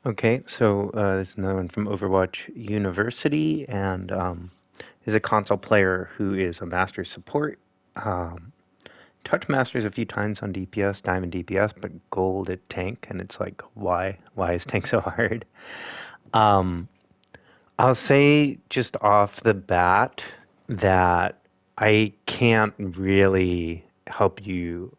Okay, so this is another one from Overwatch University, and is a console player who is a master support. Um, touched masters a few times on DPS, diamond DPS, but gold at tank, and it's like, why? Why is tank so hard? Um, I'll say just off the bat that I can't really help you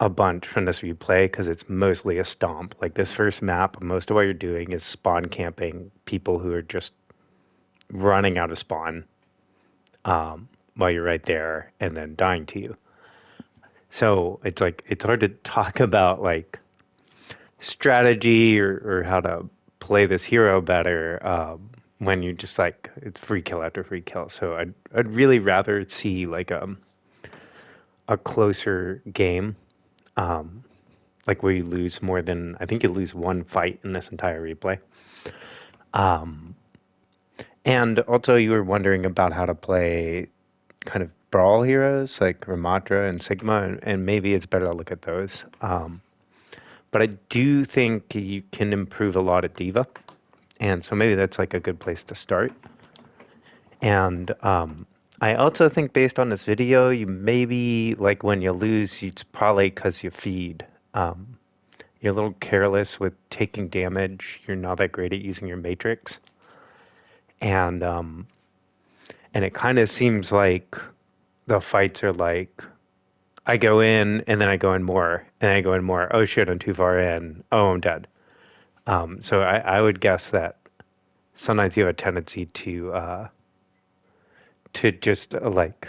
a bunch from this replay because it's mostly a stomp. Like this first map, most of what you're doing is spawn camping people who are just running out of spawn while you're right there and then dying to you. So it's like it's hard to talk about like strategy or how to play this hero better when you just like it's free kill after free kill. So I'd really rather see like a closer game, um, like where you lose more than I think you lose one fight in this entire replay. Um, and also you were wondering about how to play kind of brawl heroes like Ramatra and Sigma, and maybe it's better to look at those. But I do think you can improve a lot at Diva, and so maybe that's like a good place to start. And I also think based on this video, you maybe like when you lose, it's probably because you feed. You're a little careless with taking damage. You're not that great at using your matrix, and um, and it kind of seems like the fights are like I go in and then I go in more and I go in more. Oh shit, I'm too far in. Oh, I'm dead. So I would guess that sometimes you have a tendency to just like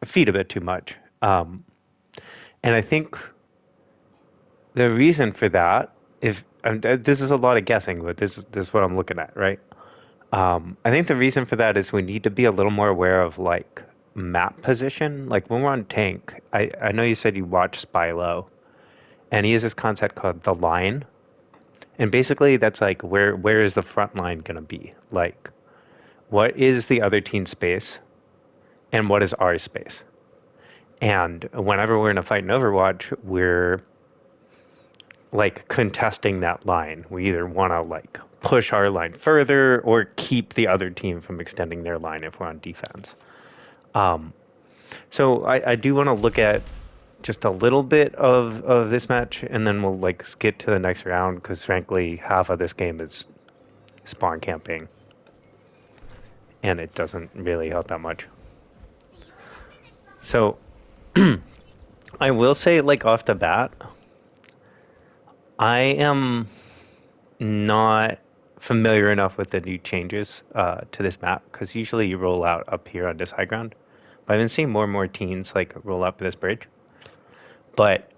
feed a bit too much. And I think the reason for that, if this is a lot of guessing, but this is what I'm looking at, right? I think the reason for that is we need to be a little more aware of like map position. Like when we're on tank, I know you said you watch Spylo, and he has this concept called the line, and basically that's like where is the front line gonna be? Like what is the other team's space, and what is our space? And whenever we're in a fight in Overwatch, we're like contesting that line. We either want to like push our line further or keep the other team from extending their line if we're on defense. Um, so I do want to look at just a little bit of this match, and then we'll like skip to the next round because frankly, half of this game is spawn camping, and it doesn't really help that much. So I will say, like off the bat, I am not familiar enough with the new changes to this map because usually you roll out up here on this high ground. But I've been seeing more and more teams like roll up this bridge. But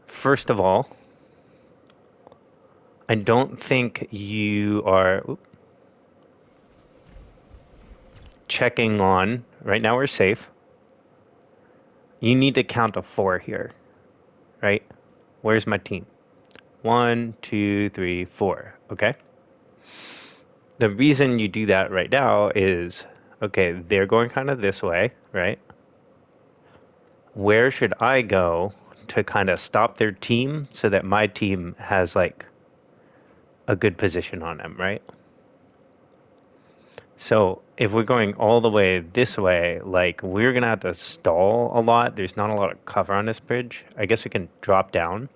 first of all, I don't think you are checking on. Right now we're safe. You need to count to 4 here, right? Where's my team? 1, 2, 3, 4. Okay. The reason you do that right now is okay, they're going kind of this way, right? Where should I go to kind of stop their team so that my team has like a good position on them, right? So if we're going all the way this way, like we're gonna have to stall a lot. There's not a lot of cover on this bridge. I guess we can drop down.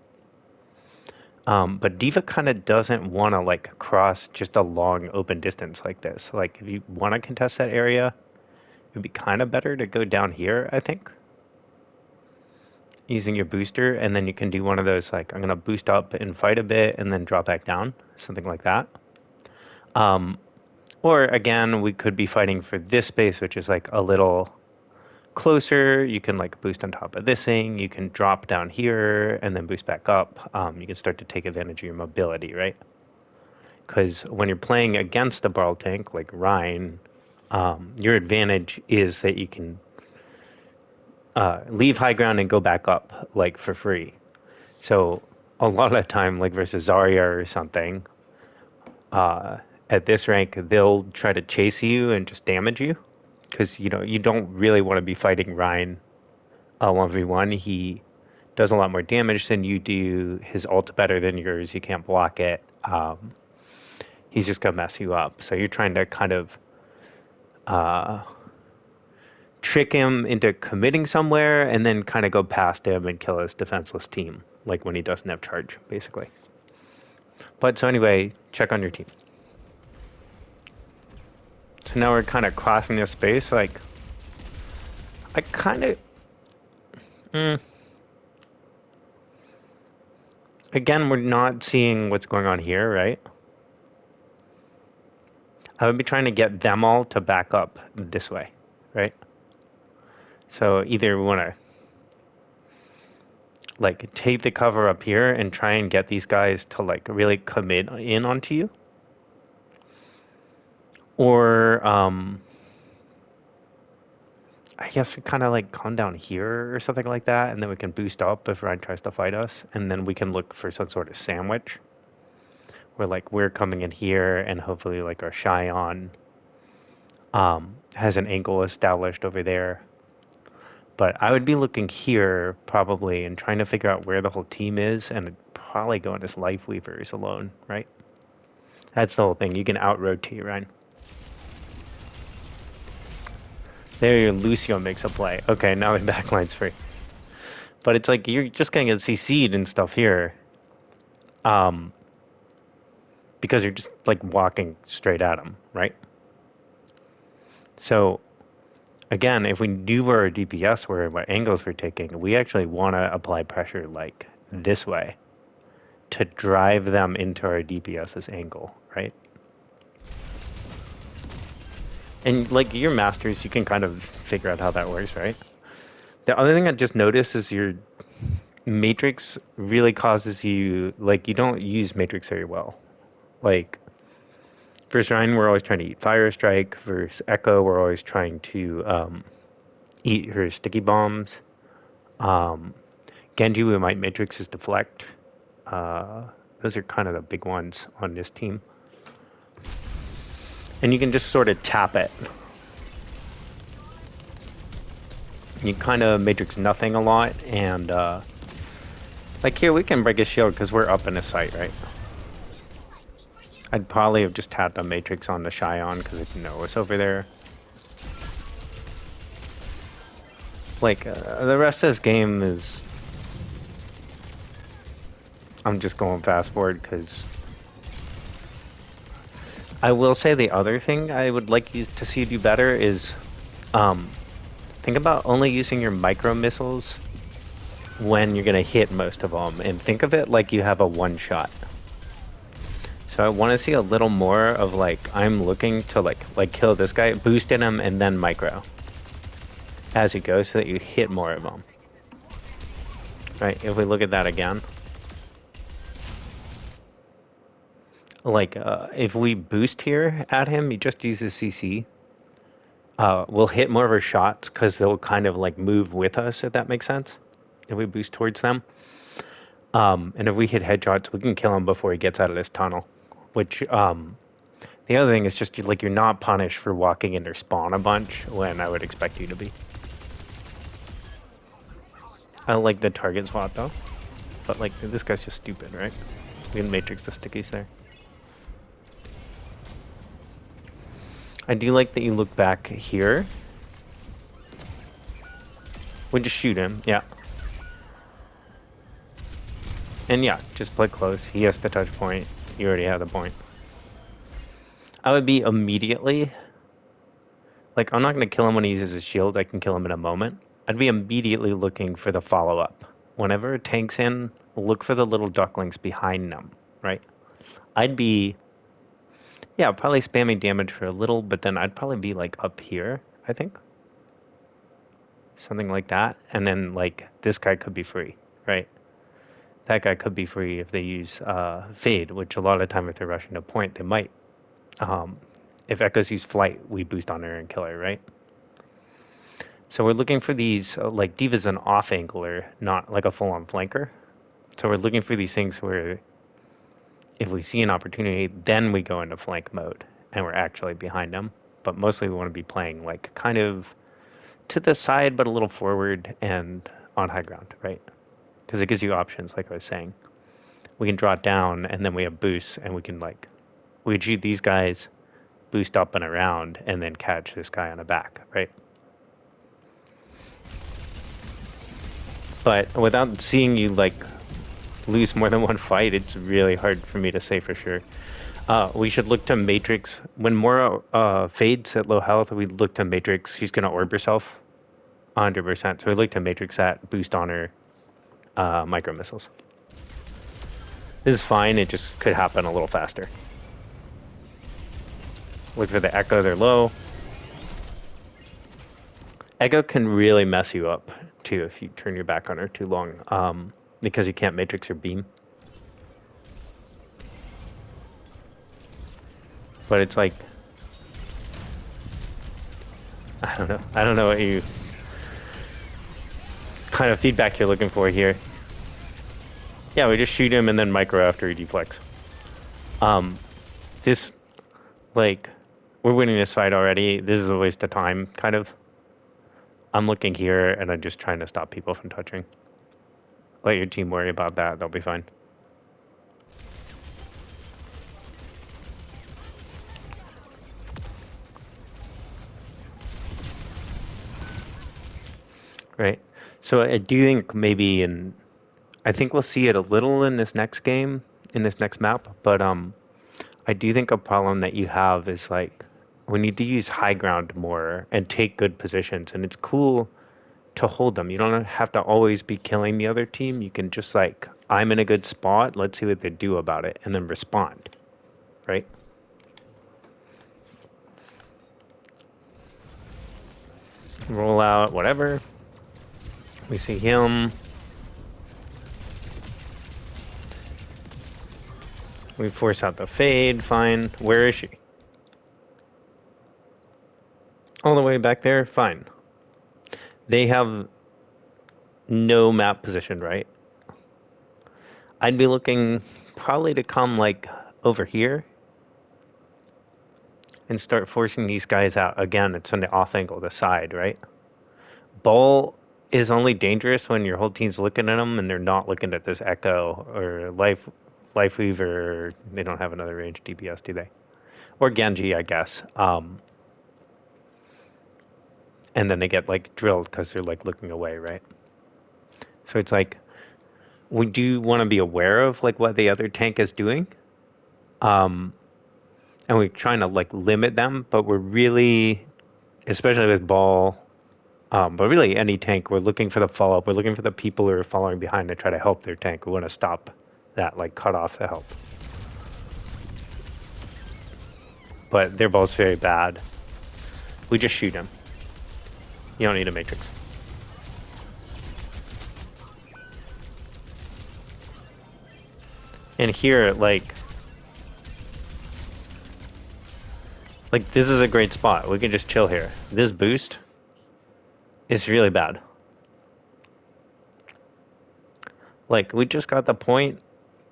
But Diva kind of doesn't want to like cross just a long open distance like this. Like if you want to contest that area, it would be kind of better to go down here, I think, using your booster, and then you can do one of those like I'm gonna boost up and fight a bit and then drop back down, something like that. Um, or again, we could be fighting for this space, which is like a little closer. You can like boost on top of this thing. You can drop down here and then boost back up. You can start to take advantage of your mobility, right? Because when you're playing against a brawl tank like Ryan, your advantage is that you can leave high ground and go back up like for free. So a lot of the time, like versus Zarya or something, uh, at this rank, they'll try to chase you and just damage you because you don't really want to be fighting Ryan 1v1. He does a lot more damage than you do. His ult's better than yours. You can't block it. He's just gonna mess you up. So you're trying to kind of uh, trick him into committing somewhere and then kind of go past him and kill his defenseless team, like when he doesn't have charge, basically. But so anyway, check on your team. So now we're kind of crossing this space. Like, I kind of... Again, we're not seeing what's going on here, right? I would be trying to get them all to back up this way, right? So either we want to like take the cover up here and try and get these guys to like really commit in onto you, or I guess we kind of like calm down here or something like that, and then we can boost up if Ryan tries to fight us, and then we can look for some sort of sandwich where like we're coming in here and hopefully like our Cheyenne has an angle established over there. But I would be looking here probably and trying to figure out where the whole team is, and probably going as Life Weavers alone, right? That's the whole thing. You can out-rotate, right? There, Lucio makes a play. Okay, now the backline's free. But it's like you're just gonna get CC'd and stuff here. Because you're just like walking straight at him, right? So again, if we knew where our DPS were, what angles we're taking, we actually want to apply pressure like this way to drive them into our DPS's angle, right? And like your masters, you can kind of figure out how that works, right? The other thing I just noticed is your matrix really causes you, like, you don't use matrix very well. Like, versus Ryan, we're always trying to eat Fire Strike. Versus Echo, we're always trying to eat her sticky bombs. Genji, we might matrix his deflect. Those are kind of the big ones on this team. And you can just sort of tap it. You kind of matrix nothing a lot, and like here we can break his shield because we're up in his sight, right? I'd probably have just tapped a matrix on the Cheyenne because I didn't know what's over there. Like the rest of this game is, I'm just going fast forward because I will say the other thing I would like you to see do better is think about only using your micro missiles when you're going to hit most of them, and think of it like you have a one shot. So I want to see a little more of like, I'm looking to like kill this guy, boost in him, and then micro as you go so that you hit more of them. Right, if we look at that again. Like, if we boost here at him, he just uses CC. We'll hit more of our shots because they'll kind of like move with us, if that makes sense. If we boost towards them. And if we hit headshots, we can kill him before he gets out of this tunnel. Which, the other thing is just like you're not punished for walking in their spawn a bunch when I would expect you to be. I like the target swap though. But like, this guy's just stupid, right? We can matrix the stickies there. I do like that you look back here. We just shoot him, yeah. And yeah, just play close. He has the touch point. You already have the point. I would be immediately... Like, I'm not going to kill him when he uses his shield. I can kill him in a moment. I'd be immediately looking for the follow-up. Whenever a tank's in, look for the little ducklings behind them, right? I'd be... Yeah, probably spamming damage for a little, but then I'd probably be, like, up here, I think. Something like that. And then, like, this guy could be free, right? That guy could be free if they use Fade, which a lot of the time if they're rushing to point, they might. If Echoes use Flight, we boost on her and kill her, right? So we're looking for these, like, D.Va's an off-angler, not like a full-on flanker. So we're looking for these things where if we see an opportunity, then we go into flank mode, and we're actually behind them. But mostly we want to be playing, like, kind of to the side, but a little forward and on high ground, right? because it gives you options, like I was saying. We can draw it down, and then we have boosts, and we can we shoot these guys, boost up and around, and then catch this guy on the back, right? But without seeing you lose more than one fight, it's really hard for me to say for sure. We should look to Matrix. When Mora fades at low health, we look to Matrix. She's going to orb herself 100%. So we look to Matrix that, boost on her micro missiles. This is fine. It just could happen a little faster. Look for the Echo. They're low. Echo can really mess you up, too, if you turn your back on her too long. Because you can't Matrix or beam. But it's like, I don't know. I don't know what kind of feedback you're looking for here. Yeah, we just shoot him and then micro after he deflects. This, we're winning this fight already. This is a waste of time, kind of. I'm looking here and I'm just trying to stop people from touching. Let your team worry about that. They'll be fine. Right. So I do think maybe I think we'll see it a little in this next game, in this next map, but I do think a problem that you have is we need to use high ground more and take good positions, and it's cool to hold them. You don't have to always be killing the other team. You can just I'm in a good spot, let's see what they do about it, and then respond, right? Roll out, whatever. We see him. We force out the fade, fine. Where is she? All the way back there, fine. They have no map position, right? I'd be looking probably to come over here and start forcing these guys out. Again, it's on the off angle, the side, right? Ball is only dangerous when your whole team's looking at them and they're not looking at this Echo or Life Weaver. They don't have another range DPS, do they? Or Genji, I guess. And then they get drilled because they're looking away, right? So it's we do want to be aware of what the other tank is doing. And we're trying to limit them, but we're really, especially with Ball, but really any tank, we're looking for the follow-up. We're looking for the people who are following behind to try to help their tank. We want to stop that, cut off the help. But their ball's very bad. We just shoot him. You don't need a Matrix. And here, this is a great spot. We can just chill here. This boost is really bad. We just got the point.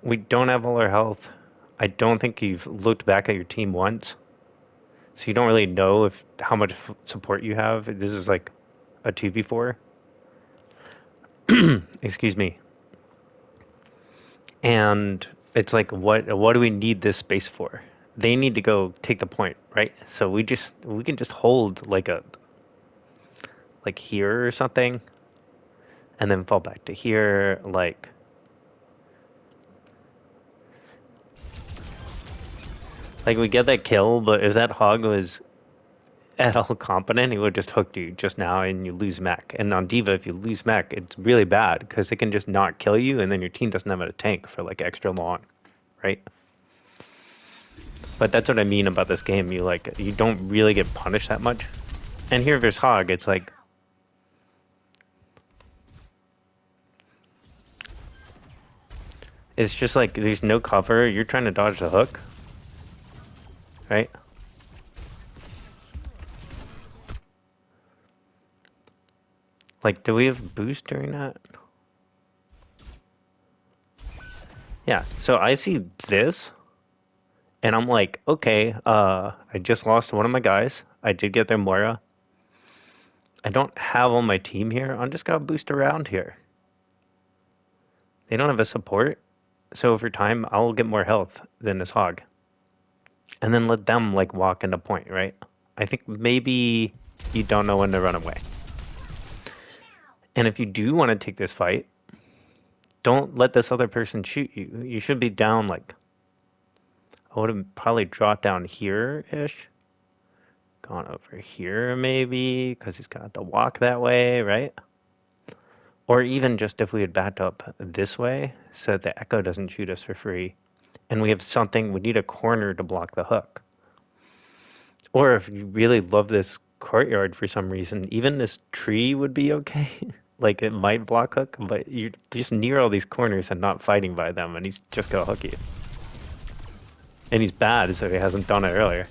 We don't have all our health. I don't think you've looked back at your team once. So you don't really know how much support you have. This is a 2v4. Excuse me. And it's what do we need this space for? They need to go take the point, right? So we can just hold here or something, and then fall back to here, we get that kill, but if that hog was at all competent, he would have just hooked you just now and you lose mech. And on D.Va, if you lose mech, it's really bad because it can just not kill you and then your team doesn't have a tank for extra long, right? But that's what I mean about this game. You don't really get punished that much. And here there's hog, it's it's just there's no cover. You're trying to dodge the hook, right? Do we have boost during that? Yeah, so I see this, and I'm okay, I just lost one of my guys. I did get their Moira. I don't have all my team here. I'm just gonna boost around here. They don't have a support, so over time I'll get more health than this hog. And then let them like walk into point, right? I think maybe you don't know when to run away. And if you do want to take this fight, don't let this other person shoot you. You should be down like, I would have probably dropped down here-ish. Gone over here maybe, because he's got to walk that way, right? Or even just if we had backed up this way so that the echo doesn't shoot us for free. And we have something, we need a corner to block the hook. Or if you really love this courtyard for some reason, even this tree would be okay. Like it might block hook, but you're just near all these corners and not fighting by them, and he's just gonna hook you. And he's bad, so he hasn't done it earlier.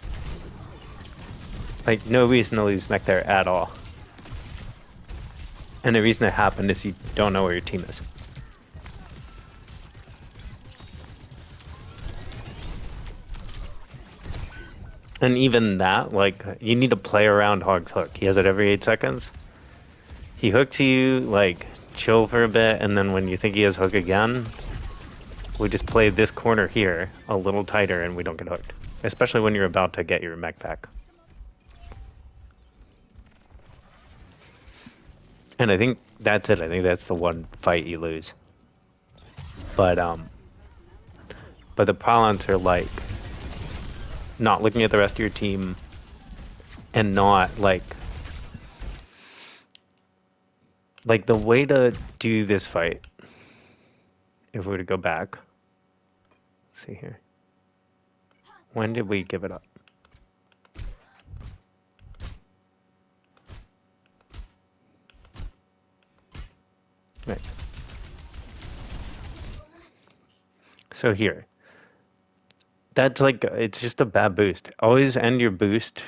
Like, no reason to lose mech there at all. And the reason it happened is you don't know where your team is. And even that, like, you need to play around Hog's hook. He has it every 8 seconds. He hooks you, like, chill for a bit, and then when you think he has hook again, we just play this corner here a little tighter and we don't get hooked. Especially when you're about to get your mech back. And I think that's it. I think that's the one fight you lose. But the Prolons are like not looking at the rest of your team and not like the way to do this fight, if we were to go back, let's see here. When did we give it up? Right. So here, that's like, it's just a bad boost. Always end your boost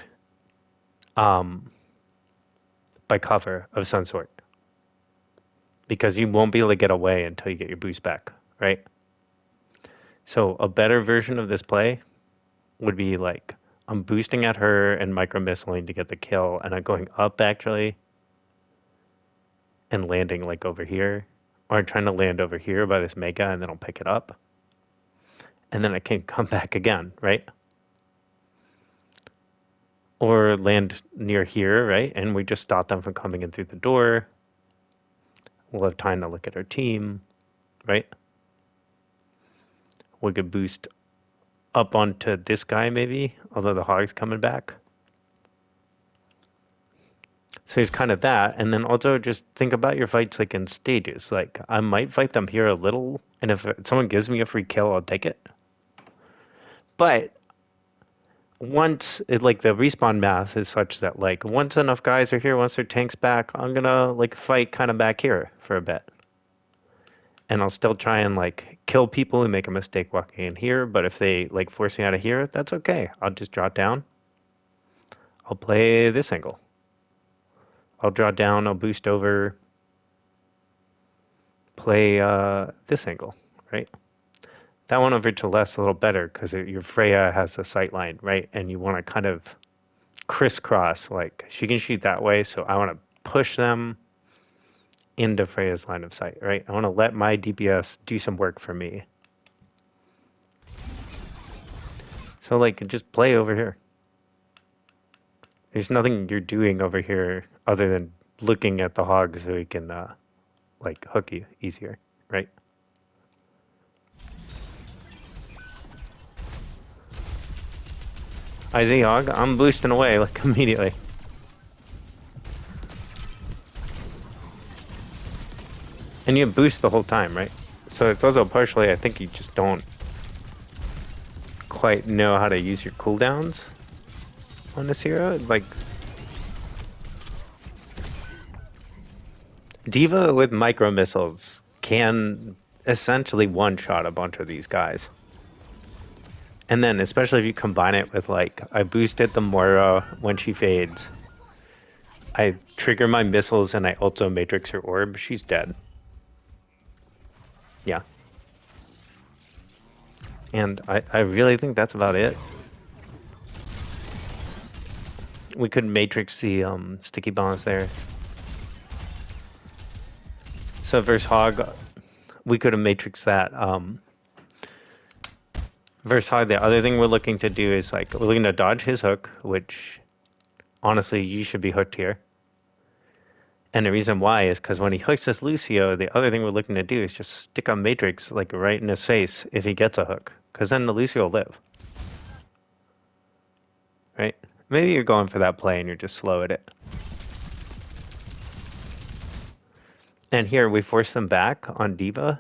by cover of some sort. Because you won't be able to get away until you get your boost back, right? So a better version of this play would be like, I'm boosting at her and micro-missiling to get the kill, and I'm going up actually, and landing like over here. Or I'm trying to land over here by this mega, and then I'll pick it up. And then I can come back again, right? Or land near here, right? And we just stop them from coming in through the door. We'll have time to look at our team, right? We could boost up onto this guy maybe, although the hog's coming back. So it's kind of that. And then also just think about your fights like in stages. Like I might fight them here a little, and if someone gives me a free kill, I'll take it. But once like the respawn math is such that like once enough guys are here, once their tank's back, I'm gonna like fight kind of back here for a bit. And I'll still try and like kill people who make a mistake walking in here, but if they like force me out of here, that's okay. I'll just draw down. I'll play this angle. I'll draw down, I'll boost over, play this angle, right? That one over to less a little better because your Freya has the sight line, right? And you want to kind of crisscross, like she can shoot that way, so I want to push them into Freya's line of sight, right? I want to let my DPS do some work for me. So like just play over here. There's nothing you're doing over here other than looking at the hog so he can like hook you easier, right? I see hog, I'm boosting away like immediately. And you boost the whole time, right? So it's also partially, I think you just don't quite know how to use your cooldowns on this hero. Like Diva with micro missiles can essentially one-shot a bunch of these guys. And then, especially if you combine it with, like, I boosted the Moira when she fades. I trigger my missiles and I also matrix her orb. She's dead. Yeah. And I really think that's about it. We could matrix the sticky bombs there. So versus Hog, we could have matrixed that. Versus Hog, the other thing we're looking to do is like we're looking to dodge his hook, which honestly you should be hooked here. And the reason why is because when he hooks this Lucio, the other thing we're looking to do is just stick a matrix like right in his face if he gets a hook, because then the Lucio will live. Right? Maybe you're going for that play and you're just slow at it. And here we force them back on Diva.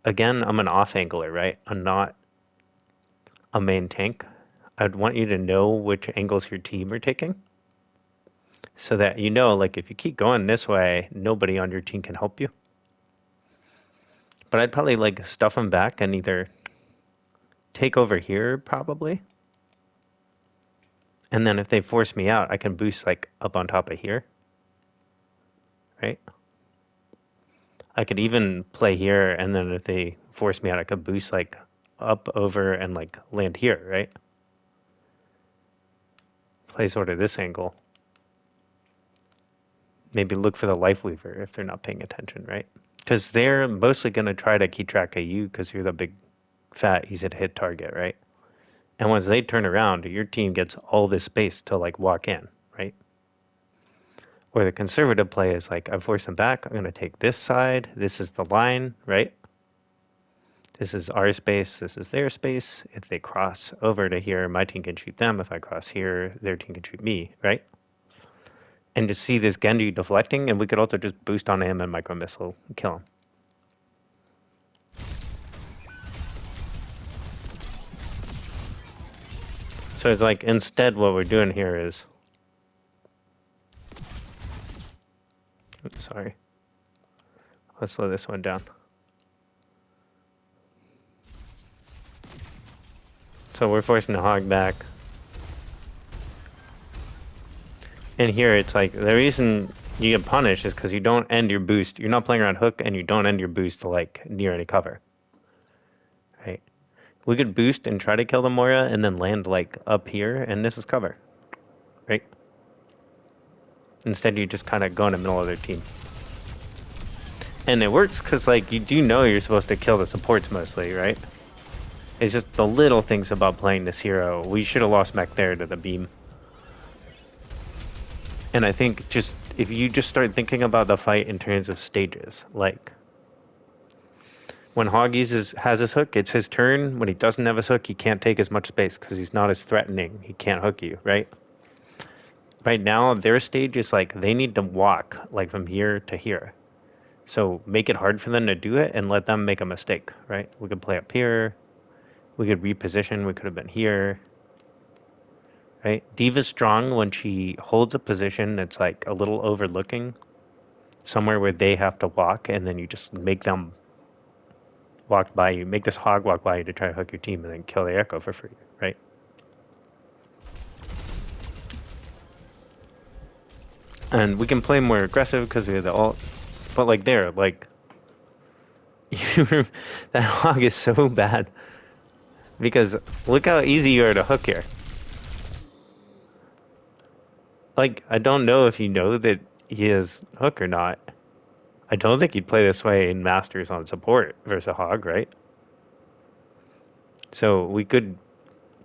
Again, I'm an off-angler, right? I'm not a main tank. I'd want you to know which angles your team are taking, so that you know, like, if you keep going this way, nobody on your team can help you. But I'd probably, like, stuff them back and either take over here, probably. And then if they force me out, I can boost, like, up on top of here. Right? I could even play here, and then if they force me out, I could boost, like, up, over, and, like, land here, right? Play sort of this angle. Maybe look for the Life Weaver if they're not paying attention, right? Because they're mostly going to try to keep track of you because you're the big, fat, easy to hit target, right? And once they turn around, your team gets all this space to, like, walk in, right? Or the conservative play is like, I force them back, I'm going to take this side, this is the line, right? This is our space, this is their space. If they cross over to here, my team can shoot them. If I cross here, their team can shoot me, right? And to see this Genji deflecting, and we could also just boost on him and micro missile and kill him. So it's like, instead what we're doing here is, oops, sorry. Let's slow this one down. So we're forcing the Hog back. And here it's like, the reason you get punished is because you don't end your boost. You're not playing around hook, and you don't end your boost to, like, near any cover. Right? We could boost and try to kill the Moira and then land, like, up here, and this is cover. Right? Instead, you just kind of go in the middle of their team. And it works because, like, you do know you're supposed to kill the supports mostly, right? It's just the little things about playing this hero. We should have lost mech there to the beam. And I think just, if you just start thinking about the fight in terms of stages, like, when Hog has his hook, it's his turn. When he doesn't have his hook, he can't take as much space because he's not as threatening. He can't hook you, right? Right now, their stage is like, they need to walk, like, from here to here. So make it hard for them to do it and let them make a mistake, right? We could play up here. We could reposition. We could have been here. Right? Diva's strong when she holds a position that's, like, a little overlooking, somewhere where they have to walk, and then you just make them walk by you. Make this Hog walk by you to try to hook your team and then kill the Echo for free, right? And we can play more aggressive because we have the ult. But, like, there, like, that Hog is so bad. Because look how easy you are to hook here. Like, I don't know if you know that he is hook or not. I don't think he'd play this way in Masters on support versus a Hog, right? So we could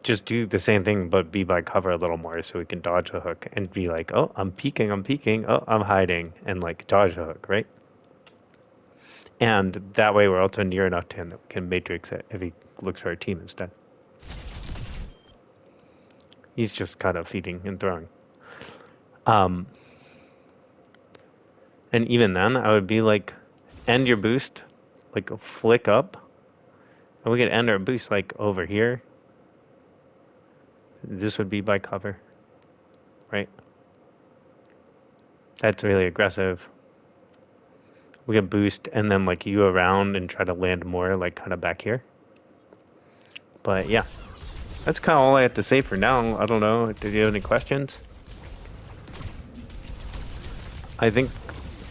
just do the same thing, but be by cover a little more so we can dodge a hook and be like, oh, I'm peeking, oh, I'm hiding, and, like, dodge a hook, right? And that way we're also near enough to him that we can matrix it if he looks for our team instead. He's just kind of feeding and throwing. And even then, I would be like, end your boost, like, flick up, and we could end our boost, like, over here. This would be by cover, right? That's really aggressive. We could boost and then, like, you around and try to land more, like, kind of back here. But yeah, that's kind of all I have to say for now. I don't know. Did you have any questions? I think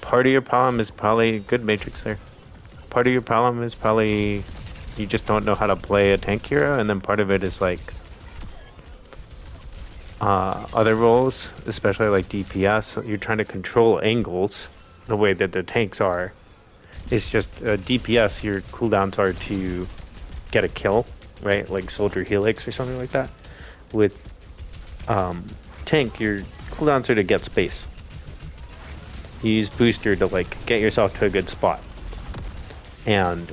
part of your problem is probably good matrix there. Part of your problem is probably you just don't know how to play a tank hero, and then part of it is, like, other roles, especially like DPS. You're trying to control angles the way that the tanks are. It's just DPS, your cooldowns are to get a kill, right? Like Soldier Helix or something like that. With tank, your cooldowns are to get space. You use booster to like get yourself to a good spot. And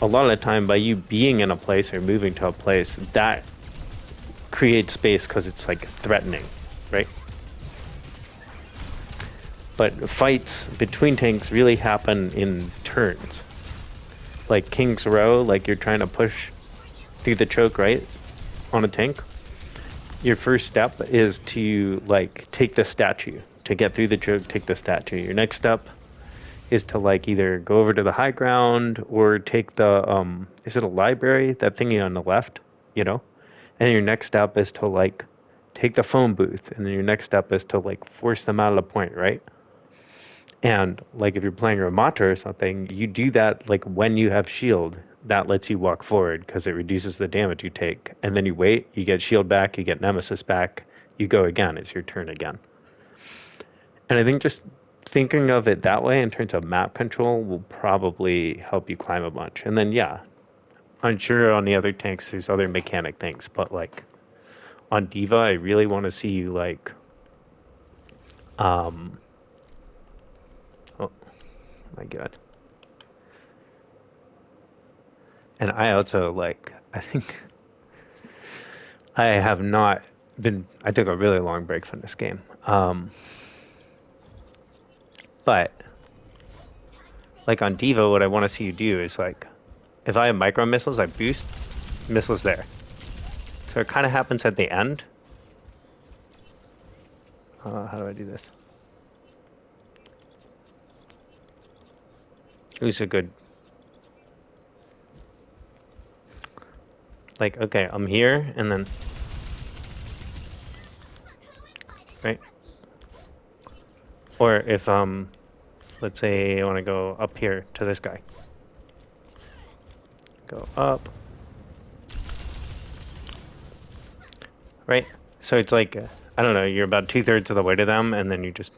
a lot of the time, by you being in a place or moving to a place, that creates space because it's like threatening, right? But fights between tanks really happen in turns. Like King's Row, like you're trying to push through the choke, right? On a tank. Your first step is to like take the statue. To get through the choke, take the statue. Your next step is to like either go over to the high ground or take the is it a library? That thingy on the left, you know? And your next step is to like take the phone booth, and then your next step is to like force them out of the point, right? And like if you're playing Ramata or something, you do that like when you have shield. That lets you walk forward because it reduces the damage you take. And then you wait, you get shield back, you get nemesis back, you go again, it's your turn again. And I think just thinking of it that way in terms of map control will probably help you climb a bunch. And then yeah, I'm sure on the other tanks there's other mechanic things, but like on Diva I really want to see you like oh my god. And I also like I think I have not been I took a really long break from this game. But like on Diva, what I want to see you do is like if I have micro missiles, I boost missiles there. So it kind of happens at the end. How do I do this? Who's a good... Like, okay, I'm here, and then... Right? Or if, let's say I want to go up here to this guy. Go up. Right? So it's like, I don't know, you're about 2/3 of the way to them, and then you just...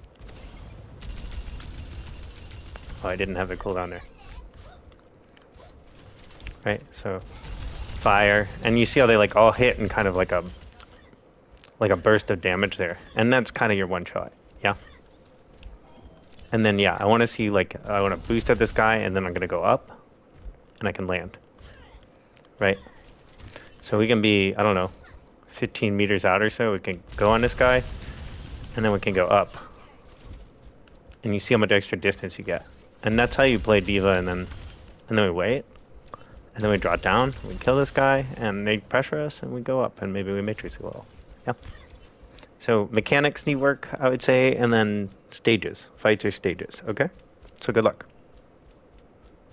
Oh, I didn't have the cooldown there. Right, so... Fire, and you see how they like all hit and kind of like a burst of damage there. And that's kind of your one shot, yeah? And then, yeah, I want to see, like, I want to boost at this guy, and then I'm going to go up, and I can land. Right? So we can be, I don't know, 15 meters out or so. We can go on this guy, and then we can go up. And you see how much extra distance you get. And that's how you play Diva, and then we wait. And then we draw down, we kill this guy, and they pressure us, and we go up, and maybe we matrix a little. Yeah. So mechanics need work, I would say, and then stages. Fights are stages, okay? So good luck.